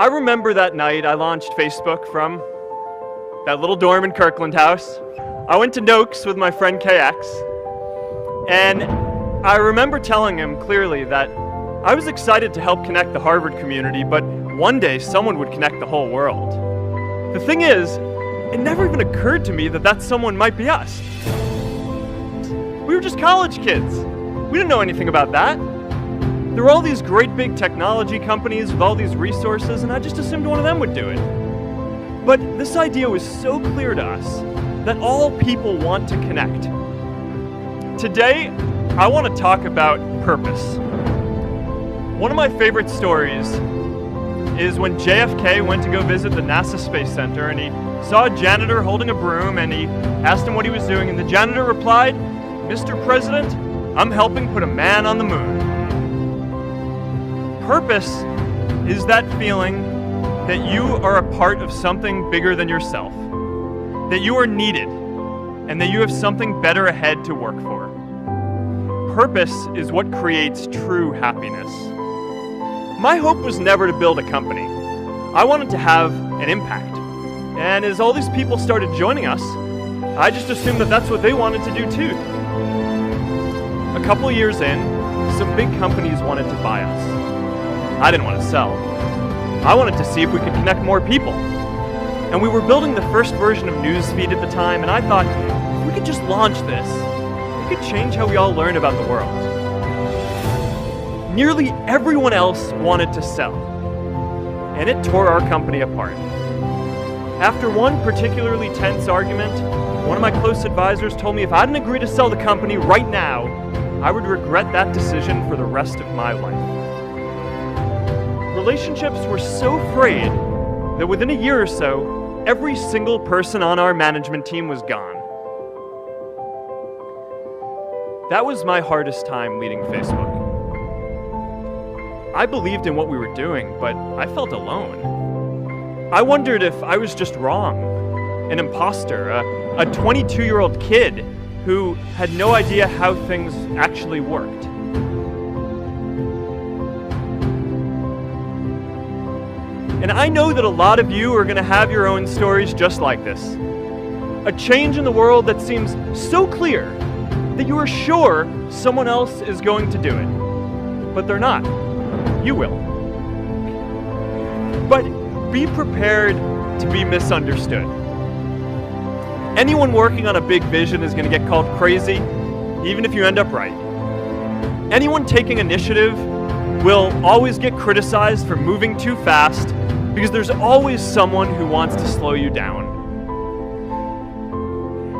I remember that night I launched Facebook from that little dorm in Kirkland House. I went to Noakes with my friend KX, and I remember telling him clearly that I was excited to help connect the Harvard community, but one day someone would connect the whole world. The thing is, it never even occurred to me that that someone might be us. We were just college kids. We didn't know anything about that. There were all these great big technology companies with all these resources, and I just assumed one of them would do it. But this idea was so clear to us that all people want to connect. Today, I want to talk about purpose. One of my favorite stories is when JFK went to go visit the NASA Space Center, and he saw a janitor holding a broom, and he asked him what he was doing, and the janitor replied, "Mr. President, I'm helping put a man on the moon." Purpose is that feeling that you are a part of something bigger than yourself, that you are needed, and that you have something better ahead to work for. Purpose is what creates true happiness. My hope was never to build a company. I wanted to have an impact. And as all these people started joining us, I just assumed that that's what they wanted to do too. A couple years in, some big companies wanted to buy us. I didn't want to sell. I wanted to see if we could connect more people. And we were building the first version of Newsfeed at the time, and I thought, if we could just launch this, it could change how we all learn about the world. Nearly everyone else wanted to sell, and it tore our company apart. After one particularly tense argument, one of my close advisors told me if I didn't agree to sell the company right now, I would regret that decision for the rest of my life. Relationships were so frayed that within a year or so, every single person on our management team was gone. That was my hardest time leading Facebook. I believed in what we were doing, but I felt alone. I wondered if I was just wrong, an imposter, a 22-year-old kid who had no idea how things actually worked. And I know that a lot of you are going to have your own stories just like this. A change in the world that seems so clear that you are sure someone else is going to do it. But they're not. You will. But be prepared to be misunderstood. Anyone working on a big vision is going to get called crazy, even if you end up right. Anyone taking initiative will always get criticized for moving too fast, because there's always someone who wants to slow you down.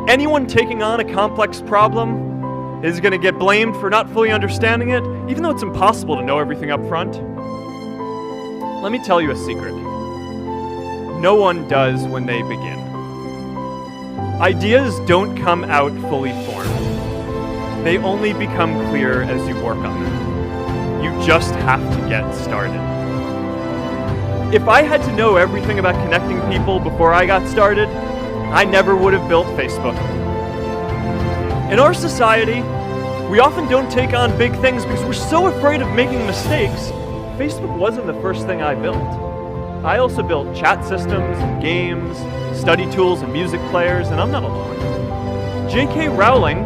Anyone taking on a complex problem is going to get blamed for not fully understanding it, even though it's impossible to know everything up front. Let me tell you a secret. No one does when they begin. Ideas don't come out fully formed. They only become clear as you work on them. You just have to get started. If I had to know everything about connecting people before I got started, I never would have built Facebook. In our society, we often don't take on big things because we're so afraid of making mistakes. Facebook wasn't the first thing I built. I also built chat systems and games, study tools and music players, and I'm not alone. J.K. Rowling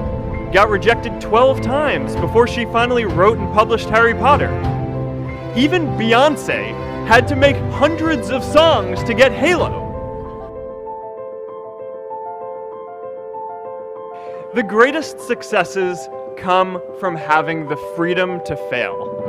got rejected 12 times before she finally wrote and published Harry Potter. Even Beyoncé had to make hundreds of songs to get Halo. The greatest successes come from having the freedom to fail.